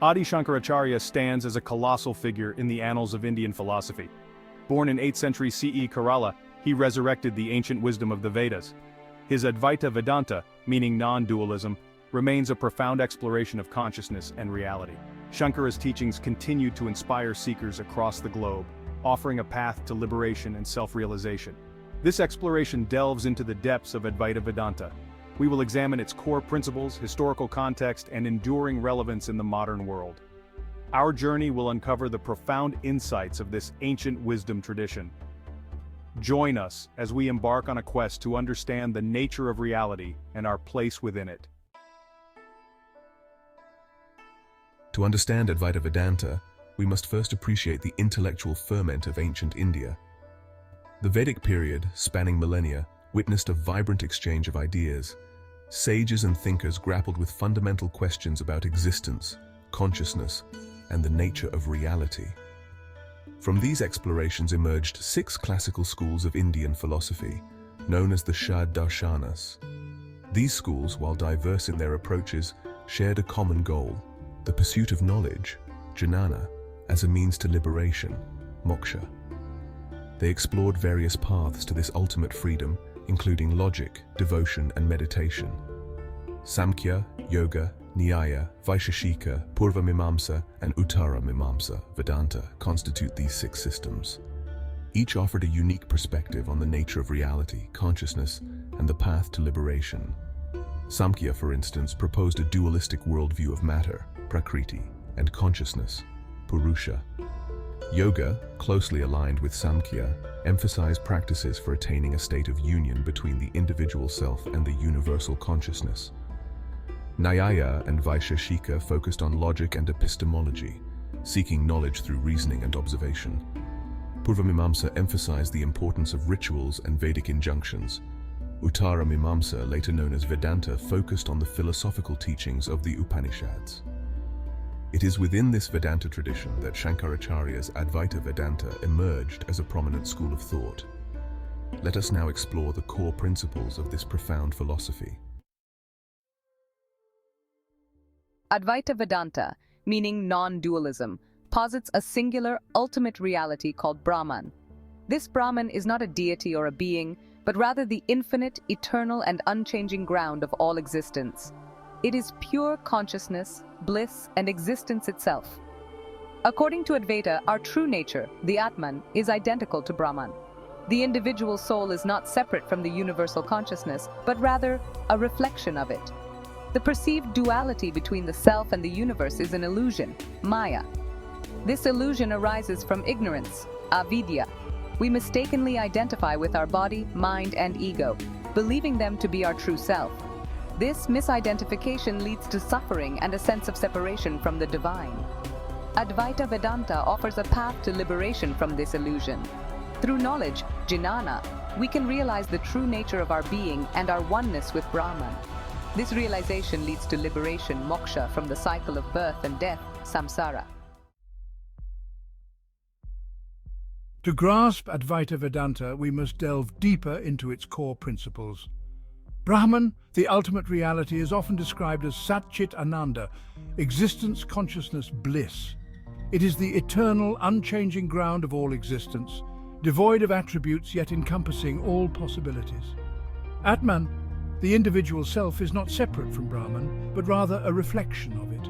Adi Shankaracharya stands as a colossal figure in the annals of Indian philosophy. Born in 8th century CE Kerala, he resurrected the ancient wisdom of the Vedas. His Advaita Vedanta, meaning non-dualism, remains a profound exploration of consciousness and reality. Shankara's teachings continue to inspire seekers across the globe, offering a path to liberation and self-realization. This exploration delves into the depths of Advaita Vedanta. We will examine its core principles, historical context, and enduring relevance in the modern world. Our journey will uncover the profound insights of this ancient wisdom tradition. Join us as we embark on a quest to understand the nature of reality and our place within it. To understand Advaita Vedanta, we must first appreciate the intellectual ferment of ancient India. The Vedic period, spanning millennia, witnessed a vibrant exchange of ideas. Sages and thinkers grappled with fundamental questions about existence, consciousness, and the nature of reality. From these explorations emerged 6 classical schools of Indian philosophy, known as the Darshanas. These schools, while diverse in their approaches, shared a common goal: the pursuit of knowledge, jnana, as a means to liberation, moksha. They explored various paths to this ultimate freedom, including logic, devotion, and meditation. Samkhya, Yoga, Nyaya, Vaisheshika, Purva Mimamsa, and Uttara Mimamsa, Vedanta, constitute these 6 systems. Each offered a unique perspective on the nature of reality, consciousness, and the path to liberation. Samkhya, for instance, proposed a dualistic worldview of matter, prakriti, and consciousness, purusha. Yoga, closely aligned with Samkhya, emphasized practices for attaining a state of union between the individual self and the universal consciousness. Nyaya and Vaisheshika focused on logic and epistemology, seeking knowledge through reasoning and observation. Purvamimamsa emphasized the importance of rituals and Vedic injunctions. Uttara Mimamsa, later known as Vedanta, focused on the philosophical teachings of the Upanishads. It is within this Vedanta tradition that Shankaracharya's Advaita Vedanta emerged as a prominent school of thought. Let us now explore the core principles of this profound philosophy. Advaita Vedanta, meaning non-dualism, posits a singular, ultimate reality called Brahman. This Brahman is not a deity or a being, but rather the infinite, eternal, and unchanging ground of all existence. It is pure consciousness, bliss, and existence itself. According to Advaita, our true nature, the Atman, is identical to Brahman. The individual soul is not separate from the universal consciousness, but rather a reflection of it. The perceived duality between the self and the universe is an illusion, maya. This illusion arises from ignorance, avidya. We mistakenly identify with our body, mind, and ego, believing them to be our true self. This misidentification leads to suffering and a sense of separation from the divine. Advaita Vedanta offers a path to liberation from this illusion. Through knowledge, jnana, we can realize the true nature of our being and our oneness with Brahman. This realization leads to liberation, moksha, from the cycle of birth and death, samsara. To grasp Advaita Vedanta, we must delve deeper into its core principles. Brahman, the ultimate reality, is often described as Sat Chit Ananda, existence, consciousness, bliss. It is the eternal, unchanging ground of all existence, devoid of attributes yet encompassing all possibilities. Atman, the individual self, is not separate from Brahman, but rather a reflection of it.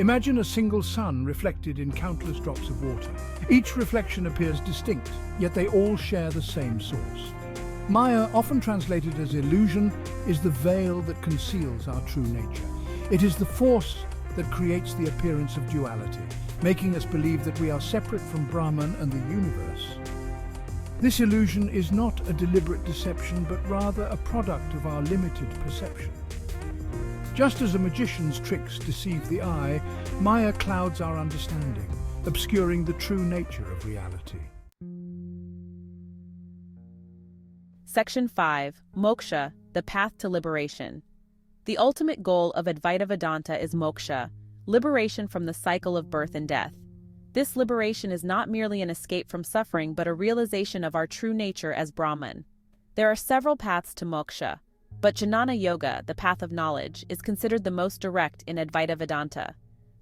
Imagine a single sun reflected in countless drops of water. Each reflection appears distinct, yet they all share the same source. Maya, often translated as illusion, is the veil that conceals our true nature. It is the force that creates the appearance of duality, making us believe that we are separate from Brahman and the universe. This illusion is not a deliberate deception, but rather a product of our limited perception. Just as a magician's tricks deceive the eye, Maya clouds our understanding, obscuring the true nature of reality. Section 5. Moksha, the path to liberation. The ultimate goal of Advaita Vedanta is moksha, liberation from the cycle of birth and death. This liberation is not merely an escape from suffering, but a realization of our true nature as Brahman. There are several paths to moksha, but Jnana Yoga, the path of knowledge, is considered the most direct in Advaita Vedanta.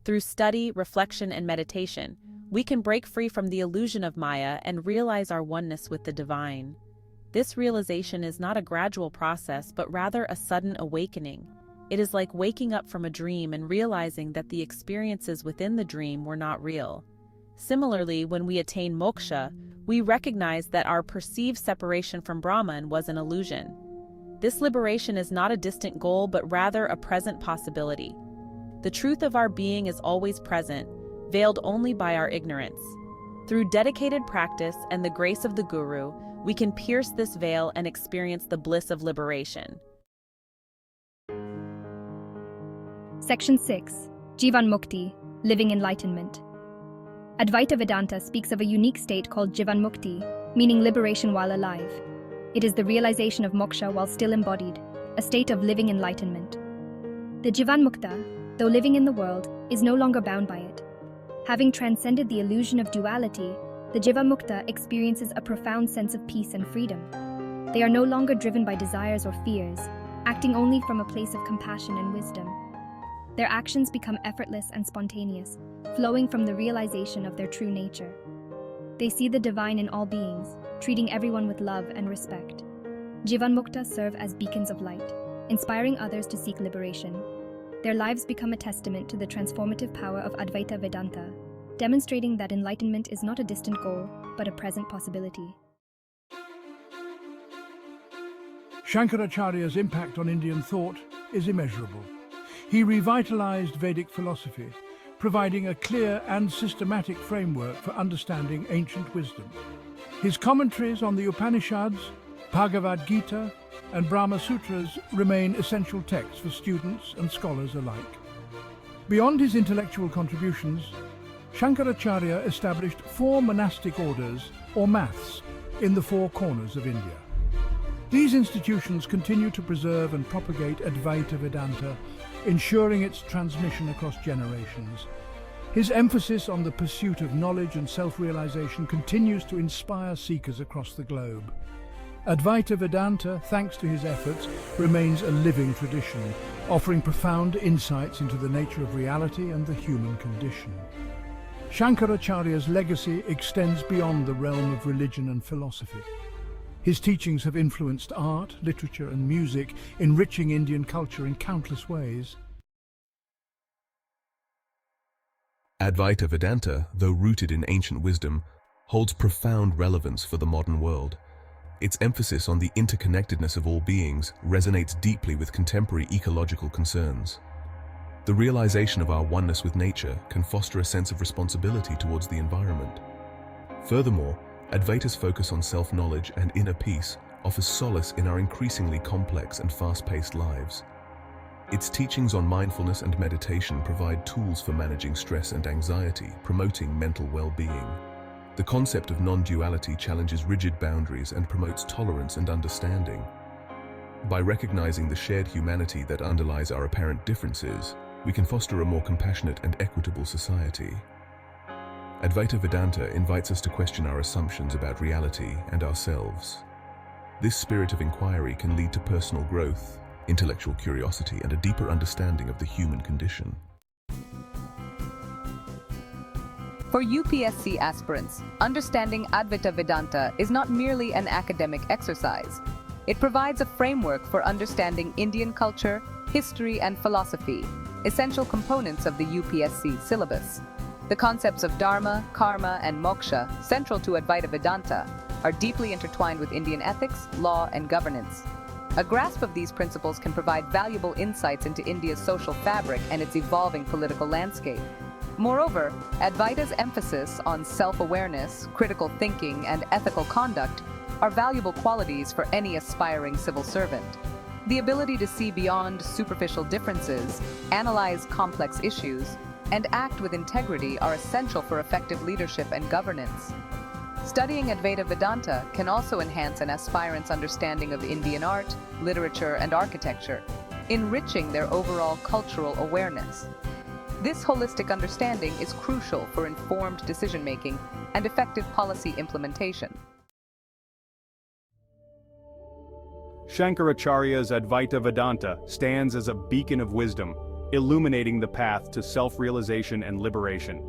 Through study, reflection, and meditation, we can break free from the illusion of Maya and realize our oneness with the divine. This realization is not a gradual process, but rather a sudden awakening. It is like waking up from a dream and realizing that the experiences within the dream were not real. Similarly, when we attain moksha, we recognize that our perceived separation from Brahman was an illusion. This liberation is not a distant goal, but rather a present possibility. The truth of our being is always present, veiled only by our ignorance. Through dedicated practice and the grace of the Guru, we can pierce this veil and experience the bliss of liberation. Section 6. Jivan Mukti, Living Enlightenment. Advaita Vedanta speaks of a unique state called Jivan Mukti, meaning liberation while alive. It is the realization of moksha while still embodied, a state of living enlightenment. The Jivan Mukta, though living in the world, is no longer bound by it. Having transcended the illusion of duality, the Jivan Mukta experiences a profound sense of peace and freedom. They are no longer driven by desires or fears, acting only from a place of compassion and wisdom. Their actions become effortless and spontaneous, flowing from the realization of their true nature. They see the divine in all beings, treating everyone with love and respect. Jivan Mukta serve as beacons of light, inspiring others to seek liberation. Their lives become a testament to the transformative power of Advaita Vedanta, demonstrating that enlightenment is not a distant goal, but a present possibility. Shankaracharya's impact on Indian thought is immeasurable. He revitalized Vedic philosophy, providing a clear and systematic framework for understanding ancient wisdom. His commentaries on the Upanishads, Bhagavad Gita, and Brahma Sutras remain essential texts for students and scholars alike. Beyond his intellectual contributions, Shankaracharya established 4 monastic orders, or maths, in the 4 corners of India. These institutions continue to preserve and propagate Advaita Vedanta, ensuring its transmission across generations. His emphasis on the pursuit of knowledge and self-realization continues to inspire seekers across the globe. Advaita Vedanta, thanks to his efforts, remains a living tradition, offering profound insights into the nature of reality and the human condition. Shankaracharya's legacy extends beyond the realm of religion and philosophy. His teachings have influenced art, literature, and music, enriching Indian culture in countless ways. Advaita Vedanta, though rooted in ancient wisdom, holds profound relevance for the modern world. Its emphasis on the interconnectedness of all beings resonates deeply with contemporary ecological concerns. The realization of our oneness with nature can foster a sense of responsibility towards the environment. Furthermore, Advaita's focus on self-knowledge and inner peace offers solace in our increasingly complex and fast-paced lives. Its teachings on mindfulness and meditation provide tools for managing stress and anxiety, promoting mental well-being. The concept of non-duality challenges rigid boundaries and promotes tolerance and understanding. By recognizing the shared humanity that underlies our apparent differences, we can foster a more compassionate and equitable society. Advaita Vedanta invites us to question our assumptions about reality and ourselves. This spirit of inquiry can lead to personal growth, intellectual curiosity, and a deeper understanding of the human condition. For UPSC aspirants, understanding Advaita Vedanta is not merely an academic exercise. It provides a framework for understanding Indian culture, history, and philosophy, essential components of the UPSC syllabus. The concepts of dharma, karma, and moksha, central to Advaita Vedanta, are deeply intertwined with Indian ethics, law, and governance. A grasp of these principles can provide valuable insights into India's social fabric and its evolving political landscape. Moreover, Advaita's emphasis on self-awareness, critical thinking, and ethical conduct are valuable qualities for any aspiring civil servant. The ability to see beyond superficial differences, analyze complex issues, and act with integrity are essential for effective leadership and governance. Studying Advaita Vedanta can also enhance an aspirant's understanding of Indian art, literature, and architecture, enriching their overall cultural awareness. This holistic understanding is crucial for informed decision-making and effective policy implementation. Shankaracharya's Advaita Vedanta stands as a beacon of wisdom, illuminating the path to self-realization and liberation.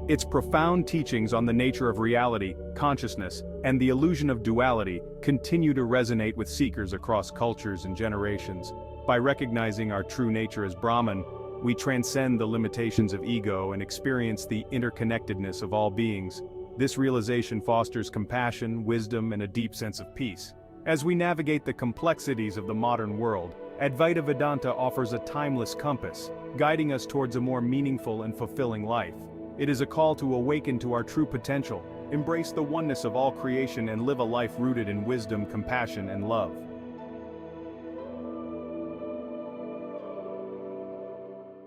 Its profound teachings on the nature of reality, consciousness, and the illusion of duality continue to resonate with seekers across cultures and generations. By recognizing our true nature as Brahman, we transcend the limitations of ego and experience the interconnectedness of all beings. This realization fosters compassion, wisdom, and a deep sense of peace. As we navigate the complexities of the modern world, Advaita Vedanta offers a timeless compass, guiding us towards a more meaningful and fulfilling life. It is a call to awaken to our true potential, embrace the oneness of all creation, and live a life rooted in wisdom, compassion, and love.